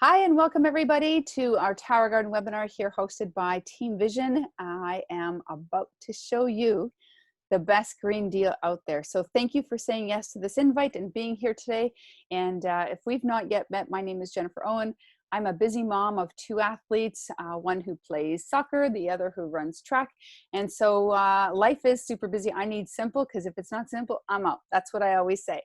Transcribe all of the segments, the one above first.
Hi, and welcome everybody to our Tower Garden webinar here hosted by Team Vision. I am about to show you the best green deal out there. So thank you for saying yes to this invite and being here today. And if we've not yet met, my name is Jennifer Owen. I'm a busy mom of two athletes, one who plays soccer, the other who runs track. And so life is super busy. I need simple, because if it's not simple, I'm out. That's what I always say.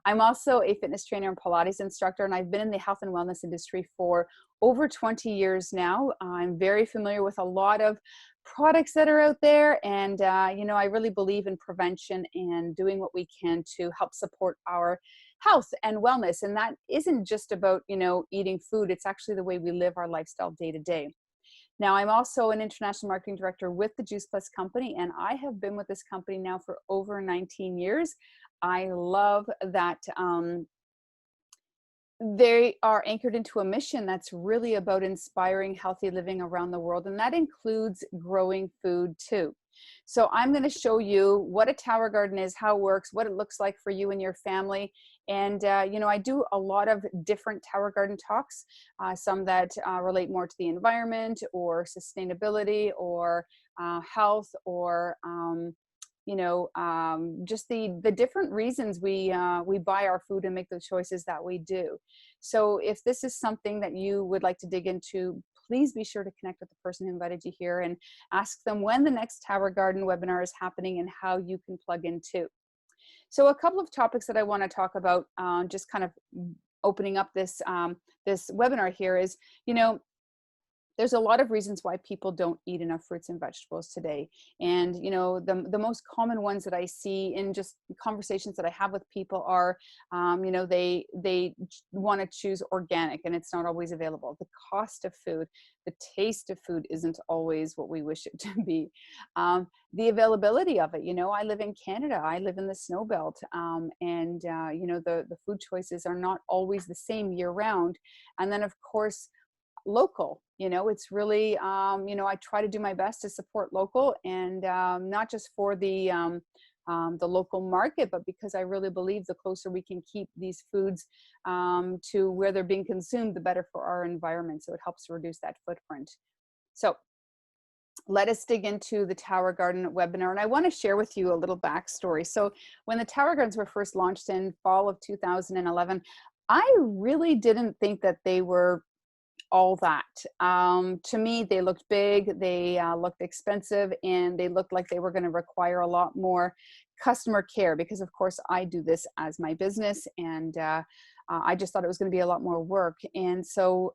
I'm also a fitness trainer and Pilates instructor, and I've been in the health and wellness industry for over 20 years now. I'm very familiar with a lot of products that are out there, and you know, I really believe in prevention and doing what we can to help support our health and wellness. And that isn't just about, you know, eating food. It's actually the way we live our lifestyle day to day. Now, I'm also an international marketing director with the Juice Plus company, and I have been with this company now for over 19 years. I love that they are anchored into a mission that's really about inspiring healthy living around the world, and that includes growing food too. So I'm going to show you what a tower garden is, how it works, what it looks like for you and your family. And you know, I do a lot of different tower garden talks, some that relate more to the environment or sustainability or health or you know, just the different reasons we buy our food and make the choices that we do. So if this is something that you would like to dig into, please be sure to connect with the person who invited you here and ask them when the next Tower Garden webinar is happening and how you can plug in too. So a couple of topics that I want to talk about, just kind of opening up this this webinar here is, you know, there's a lot of reasons why people don't eat enough fruits and vegetables today. And, you know, the most common ones that I see in just conversations that I have with people are, you know, they want to choose organic and it's not always available. The cost of food, the taste of food isn't always what we wish it to be. The availability of it, you know, I live in Canada, I live in the snow belt, and, you know, the food choices are not always the same year round. And then of course, local, you know, it's really, you know, I try to do my best to support local, and not just for the local market, but because I really believe the closer we can keep these foods to where they're being consumed, the better for our environment. So it helps reduce that footprint. So let us dig into the Tower Garden webinar. And I want to share with you a little backstory. So when the Tower Gardens were first launched in fall of 2011, I really didn't think that they were all that. To me, they looked big, they looked expensive, and they looked like they were going to require a lot more customer care, because of course I do this as my business, and I just thought it was going to be a lot more work. And so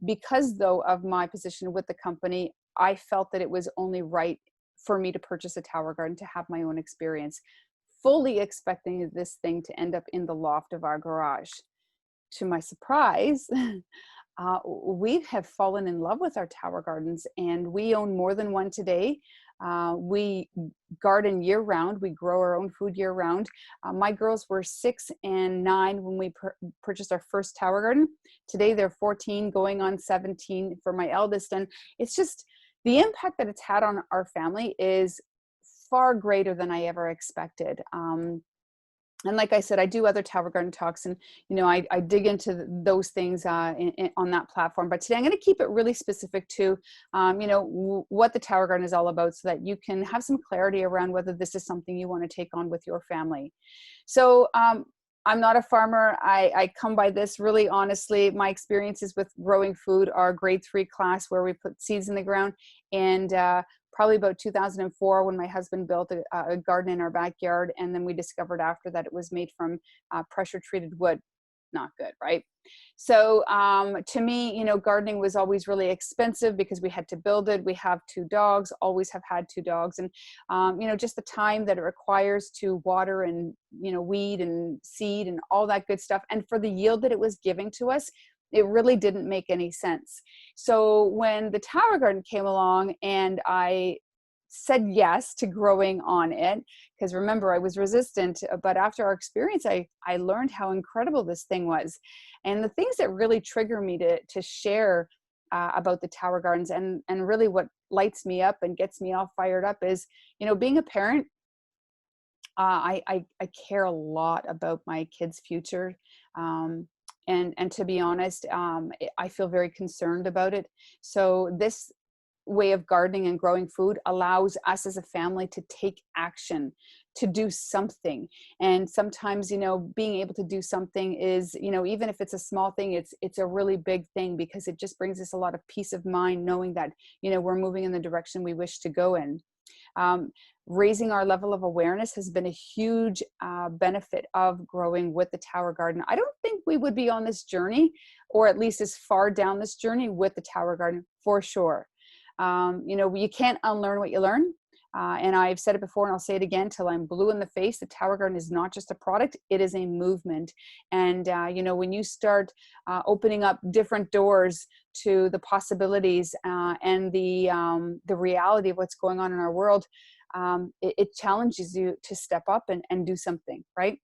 because though of my position with the company, I felt that it was only right for me to purchase a Tower Garden to have my own experience, fully expecting this thing to end up in the loft of our garage. To my surprise, we have fallen in love with our Tower Gardens, and we own more than one today. We garden year round. We grow our own food year round. My girls were 6 and 9 when we purchased our first Tower Garden. Today they're 14 going on 17 for my eldest. And it's just, the impact that it's had on our family is far greater than I ever expected. And like I said, I do other Tower Garden talks, and you know, I dig into those things on that platform. But today I'm going to keep it really specific to, you know, what the Tower Garden is all about, so that you can have some clarity around whether this is something you want to take on with your family. So I'm not a farmer. I come by this really honestly. My experiences with growing food are grade 3 class, where we put seeds in the ground, and probably about 2004 when my husband built a garden in our backyard, and then we discovered after that it was made from pressure treated wood. Not good, right? So to me, you know, gardening was always really expensive because we had to build it. We have 2 dogs, always have had 2 dogs, and you know, just the time that it requires to water and, you know, weed and seed and all that good stuff, and for the yield that it was giving to us, it really didn't make any sense. So when the Tower Garden came along and I said yes to growing on it, because remember, I was resistant, but after our experience, I learned how incredible this thing was. And the things that really trigger me to share about the Tower Gardens, and really what lights me up and gets me all fired up is, you know, being a parent, I care a lot about my kids' future. And to be honest, I feel very concerned about it. So this way of gardening and growing food allows us as a family to take action, to do something. And sometimes, you know, being able to do something is, you know, even if it's a small thing, it's a really big thing, because it just brings us a lot of peace of mind knowing that, you know, we're moving in the direction we wish to go in. Um, Raising our level of awareness has been a huge benefit of growing with the Tower Garden. I don't think we would be on this journey, or at least as far down this journey with the Tower Garden, for sure. You know, you can't unlearn what you learn. And I've said it before, and I'll say it again till I'm blue in the face. The Tower Garden is not just a product, it is a movement. And, you know, when you start opening up different doors to the possibilities and the reality of what's going on in our world, it challenges you to step up and do something, right?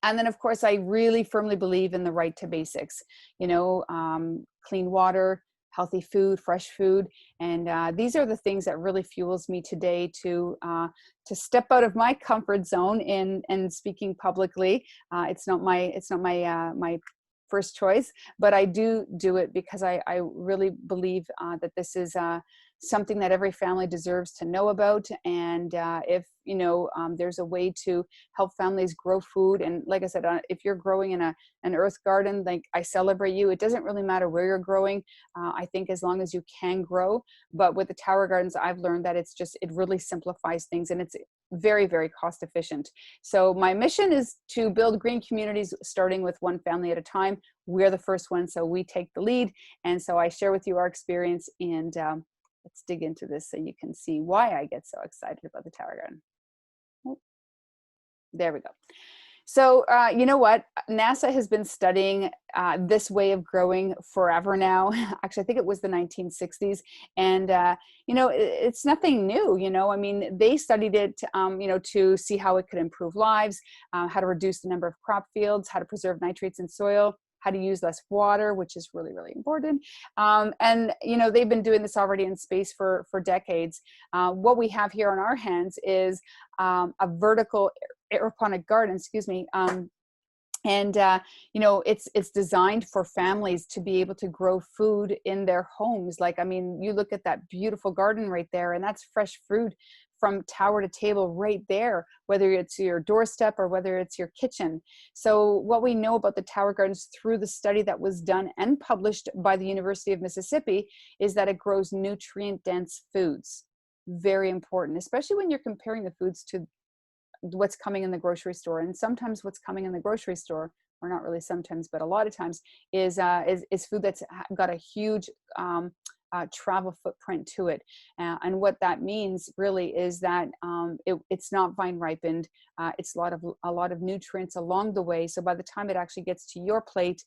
And then, of course, I really firmly believe in the right to basics, you know, clean water, healthy food, fresh food. And these are the things that really fuels me today to step out of my comfort zone in speaking publicly. It's not my first choice, but I do it because I really believe that this is something that every family deserves to know about. And if, you know, there's a way to help families grow food. And like I said, if you're growing in an earth garden, like, I celebrate you. It doesn't really matter where you're growing. I think as long as you can grow. But with the Tower Gardens, I've learned that it really simplifies things, and it's very, very cost efficient. So my mission is to build green communities, starting with one family at a time. We're the first one, so we take the lead. And so I share with you our experience, and let's dig into this so you can see why I get so excited about the Tower Garden. There we go. So you know what? NASA has been studying this way of growing forever now. Actually, I think it was the 1960s. And, you know, it's nothing new, you know. I mean, they studied it, you know, to see how it could improve lives, how to reduce the number of crop fields, how to preserve nitrates in soil, how to use less water, which is really, really important. And, you know, they've been doing this already in space for decades. What we have here on our hands is a vertical aeroponic garden, excuse me. And you know, it's designed for families to be able to grow food in their homes. Like, I mean, you look at that beautiful garden right there, and that's fresh fruit from tower to table right there, whether it's your doorstep or whether it's your kitchen. So what we know about the Tower Gardens through the study that was done and published by the University of Mississippi is that it grows nutrient dense foods. Very important, especially when you're comparing the foods to what's coming in the grocery store. And sometimes what's coming in the grocery store, or not really sometimes, but a lot of times, is food that's got a huge travel footprint to it. And what that means really is that it's not vine ripened. It's a lot of nutrients along the way. So by the time it actually gets to your plate,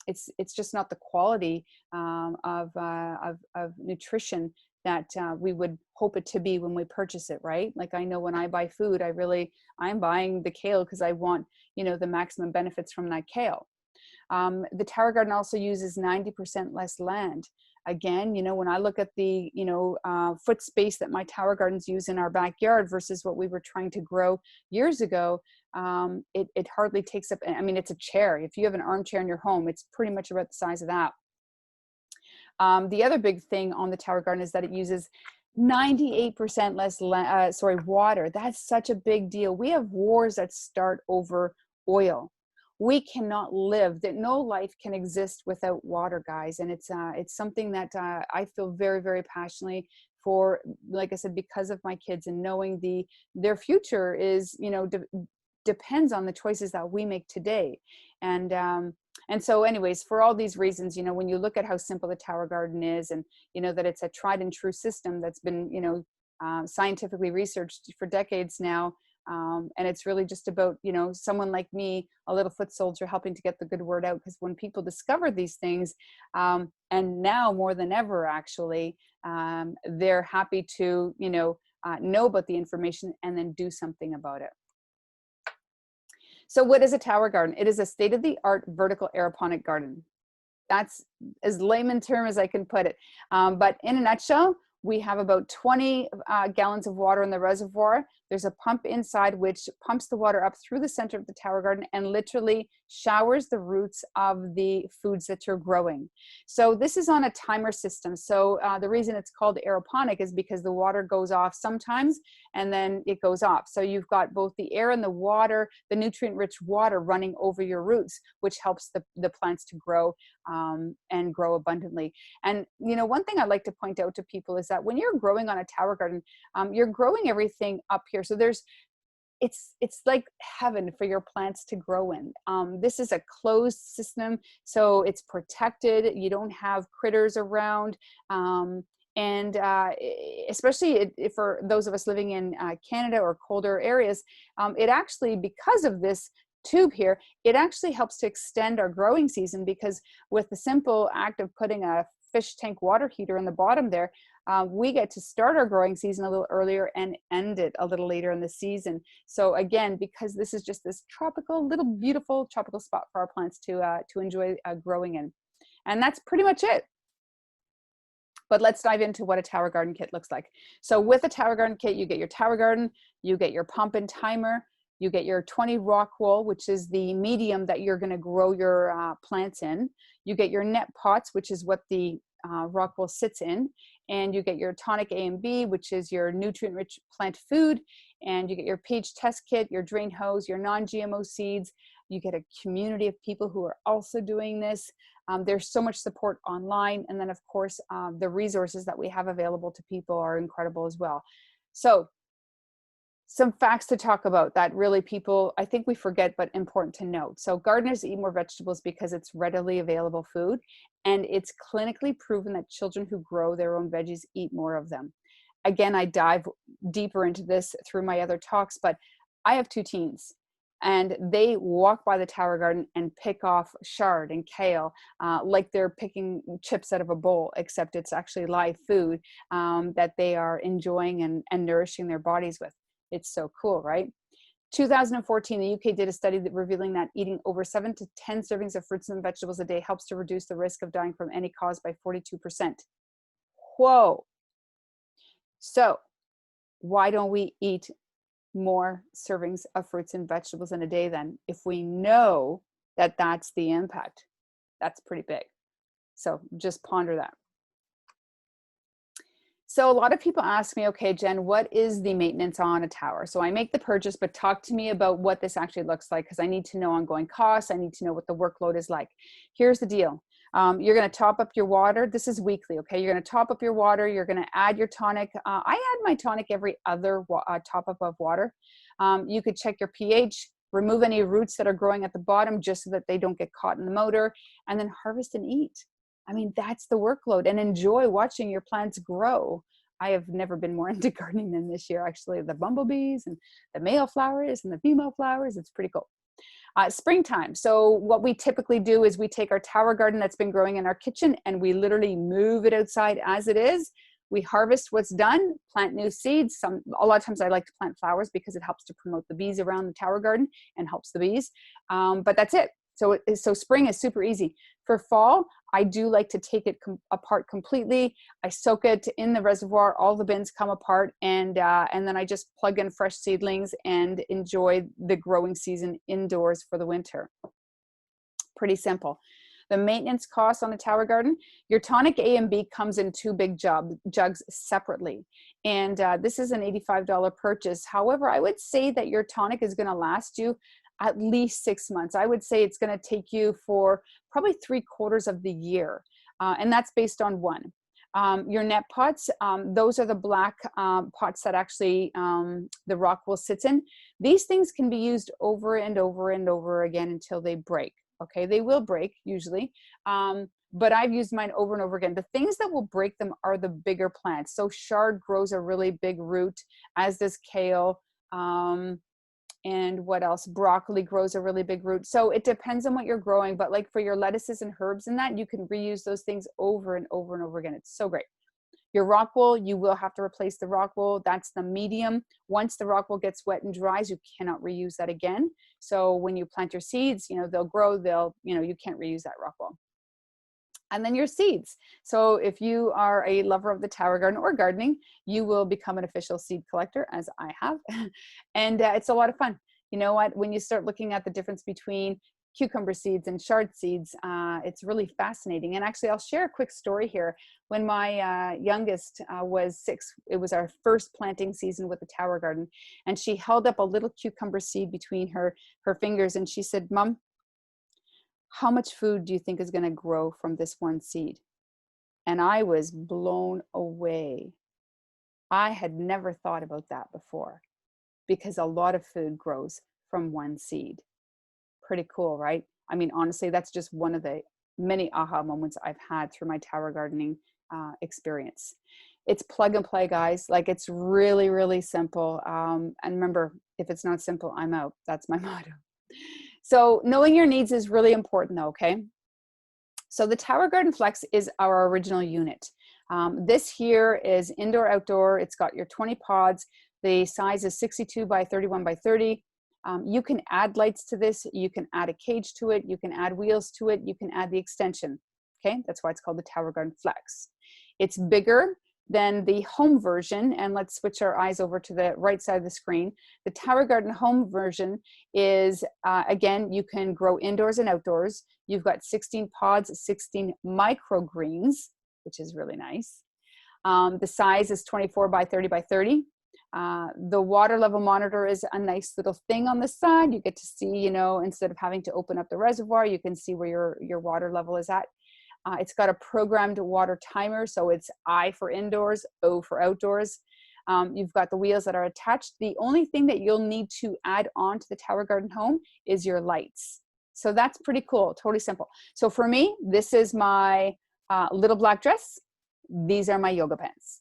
it's just not the quality of nutrition that we would hope it to be when we purchase it, right? Like, I know when I buy food, I'm buying the kale because I want, you know, the maximum benefits from that kale. The Tower Garden also uses 90% less land. Again, you know, when I look at the, you know, foot space that my Tower Gardens use in our backyard versus what we were trying to grow years ago, it hardly takes up, I mean, it's a chair. If you have an armchair in your home, it's pretty much about the size of that. The other big thing on the Tower Garden is that it uses 98% less water. That's such a big deal. We have wars that start over oil. We cannot live, that no life can exist without water, guys. And it's something that I feel very, very passionately for, like I said, because of my kids, and knowing their future is, you know, depends on the choices that we make today. And so anyways, for all these reasons, you know, when you look at how simple the Tower Garden is, and, you know, that it's a tried and true system that's been, you know, scientifically researched for decades now. And it's really just about, you know, someone like me, a little foot soldier, helping to get the good word out. Because when people discover these things, and now more than ever, actually, they're happy to, you know about the information and then do something about it. So what is a Tower Garden? It is a state-of-the-art vertical aeroponic garden. That's as layman term as I can put it. But in a nutshell, we have about 20 gallons of water in the reservoir. There's a pump inside which pumps the water up through the center of the tower garden and literally showers the roots of the foods that you're growing. So this is on a timer system. So the reason it's called aeroponic is because the water goes off sometimes and then it goes off. So you've got both the air and the water, the nutrient-rich water running over your roots, which helps the plants to grow and grow abundantly. And you know, one thing I like to point out to people is that when you're growing on a tower garden, you're growing everything up here. So it's like heaven for your plants to grow in. This is a closed system, so it's protected. You don't have critters around. And especially for those of us living in Canada or colder areas, it actually, because of this tube here, it actually helps to extend our growing season, because with the simple act of putting a fish tank water heater in the bottom there, we get to start our growing season a little earlier and end it a little later in the season. So again, because this is just this tropical, little beautiful tropical spot for our plants to enjoy growing in. And that's pretty much it. But let's dive into what a tower garden kit looks like. So with a tower garden kit, you get your tower garden, you get your pump and timer, you get your 20 rock wool, which is the medium that you're going to grow your plants in. You get your net pots, which is what the rock wool sits in. And you get your tonic A and B, which is your nutrient-rich plant food. And you get your pH test kit, your drain hose, your non-GMO seeds. You get a community of people who are also doing this. There's so much support online. And then, of course, the resources that we have available to people are incredible as well. So some facts to talk about that really people, I think we forget, but important to note. So gardeners eat more vegetables because it's readily available food, and it's clinically proven that children who grow their own veggies eat more of them. Again, I dive deeper into this through my other talks, but I have 2 teens, and they walk by the tower garden and pick off chard and kale like they're picking chips out of a bowl, except it's actually live food that they are enjoying and nourishing their bodies with. It's so cool, right? 2014, the UK did a study that revealing that eating over 7 to 10 servings of fruits and vegetables a day helps to reduce the risk of dying from any cause by 42%. Whoa. So why don't we eat more servings of fruits and vegetables in a day then, if we know that that's the impact? That's pretty big. So just ponder that. So a lot of people ask me, okay, Jen, what is the maintenance on a tower? So I make the purchase, but talk to me about what this actually looks like, because I need to know ongoing costs. I need to know what the workload is like. Here's the deal. You're going to top up your water. This is weekly, okay? You're going to top up your water. You're going to add your tonic. I add my tonic every other top up of water. You could check your pH, remove any roots that are growing at the bottom just so that they don't get caught in the motor, and then harvest and eat. I mean, that's the workload, and enjoy watching your plants grow. I have never been more into gardening than this year, actually. The bumblebees and the male flowers and the female flowers, it's pretty cool. Springtime. So what we typically do is we take our tower garden that's been growing in our kitchen and we literally move it outside as it is. We harvest what's done, plant new seeds. A lot of times I like to plant flowers because it helps to promote the bees around the tower garden and helps the bees. But that's it. So spring is super easy. For fall, I do like to take it apart completely. I soak it in the reservoir, all the bins come apart, and then I just plug in fresh seedlings and enjoy the growing season indoors for the winter. Pretty simple. The maintenance costs on a tower garden, your tonic A and B comes in 2 big jugs separately. And this is an $85 purchase. However, I would say that your tonic is going to last you at least 6 months. I would say it's going to take you for probably 3/4 of the year. And that's based on one. Your net pots, those are the black pots that actually the rock wool sits in. These things can be used over and over and over again until they break. Okay, they will break usually, but I've used mine over and over again. The things that will break them are the bigger plants. So chard grows a really big root, as does kale. And what else? Broccoli grows a really big root. So it depends on what you're growing, but like for your lettuces and herbs and that, you can reuse those things over and over and over again. It's so great. Your rock wool, you will have to replace the rock wool. That's the medium. Once the rock wool gets wet and dries, you cannot reuse that again. So when you plant your seeds, they'll grow, you can't reuse that rock wool. and then your seeds. So if you are a lover of the tower garden or gardening, you will become an official seed collector, as I have. And it's a lot of fun. You know what, when you start looking at the difference between cucumber seeds and chard seeds, it's really fascinating. And actually, I'll share a quick story here. When my youngest was 6, it was our first planting season with the tower garden, and she held up a little cucumber seed between her fingers, and she said, "Mom, how much food do you think is going to grow from this one seed?" And I was blown away. I had never thought about that before, because a lot of food grows from one seed. Pretty cool, right? I mean, honestly, that's just one of the many aha moments I've had through my tower gardening experience. It's plug and play, guys. Like, it's really, really simple. And remember, if it's not simple, I'm out. That's my motto. So knowing your needs is really important though, okay? So the Tower Garden Flex is our original unit. This here is indoor, outdoor. It's got your 20 pods. The size is 62 by 31 by 30. You can add lights to this. You can add a cage to it. You can add wheels to it. You can add the extension. Okay, that's why it's called the Tower Garden Flex. It's bigger than the home version. And let's switch our eyes over to the right side of the screen. The Tower Garden home version is, again, you can grow indoors and outdoors. You've got 16 pods, 16 microgreens, which is really nice. The size is 24 by 30 by 30. The water level monitor is a nice little thing on the side. You get to see, you know, instead of having to open up the reservoir, you can see where your water level is at. It's got a programmed water timer, so it's I for indoors, O for outdoors. You've got the wheels that are attached. The only thing that you'll need to add on to the Tower Garden home is your lights. So that's pretty cool, totally simple. So for me, this is my little black dress. These are my yoga pants.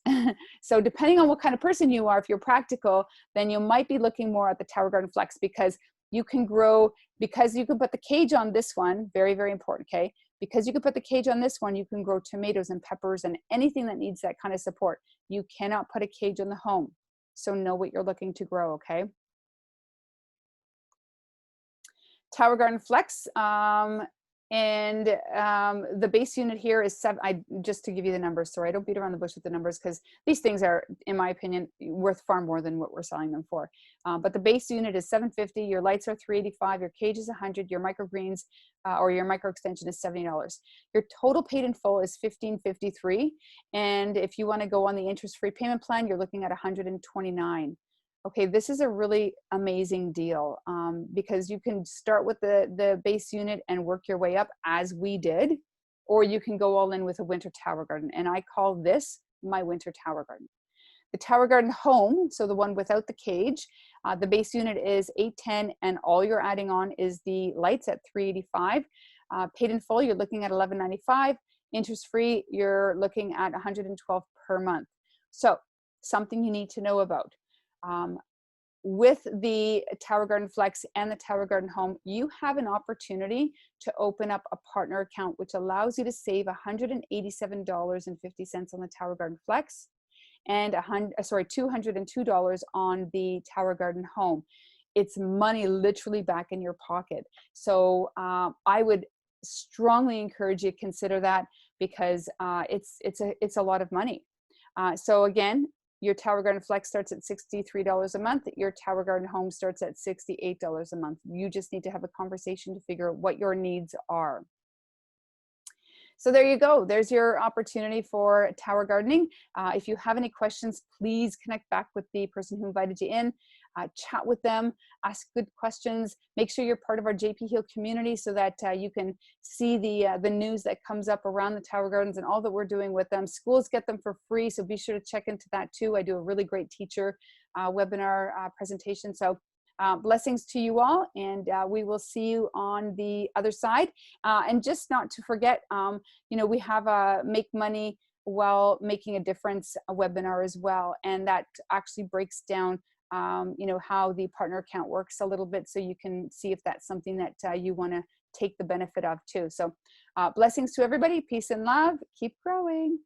So depending on what kind of person you are, if you're practical, then you might be looking more at the Tower Garden Flex, because you can grow, because you can put the cage on this one, very, very important, okay? Because you can put the cage on this one, you can grow tomatoes and peppers and anything that needs that kind of support. You cannot put a cage on the home. So know what you're looking to grow, okay? Tower Garden Flex, the base unit here is just to give you the numbers, sorry, I don't beat around the bush with the numbers, because these things are, in my opinion, worth far more than what we're selling them for. But the base unit is $750, your lights are $385, your cage is $100, your microgreens or your micro extension is $70. Your total paid in full is $1,553, and if you want to go on the interest-free payment plan, you're looking at $129. Okay, this is a really amazing deal, because you can start with the base unit and work your way up, as we did, or you can go all in with a winter tower garden. And I call this my winter tower garden. The Tower Garden home, so the one without the cage, the base unit is $810, and all you're adding on is the lights at $385. Paid in full, you're looking at $1195. Interest free, you're looking at $112 per month. So something you need to know about. With the Tower Garden Flex and the Tower Garden Home, you have an opportunity to open up a partner account, which allows you to save $187.50 on the Tower Garden Flex and $202 on the Tower Garden Home. It's money literally back in your pocket. So I would strongly encourage you to consider that, because it's a lot of money. So again, your Tower Garden Flex starts at $63 a month. Your Tower Garden Home starts at $68 a month. You just need to have a conversation to figure out what your needs are. So there you go. There's your opportunity for tower gardening. If you have any questions, please connect back with the person who invited you in. Chat with them, ask good questions. Make sure you're part of our JP Heal community, so that you can see the news that comes up around the tower gardens and all that we're doing with them. Schools get them for free, so be sure to check into that too. I do a really great teacher webinar presentation. So blessings to you all, and we will see you on the other side. And just not to forget, you know, we have a Make Money While Making a Difference webinar as well, and that actually breaks down you know, how the partner account works a little bit, so you can see if that's something that you want to take the benefit of too. So blessings to everybody, peace and love, keep growing.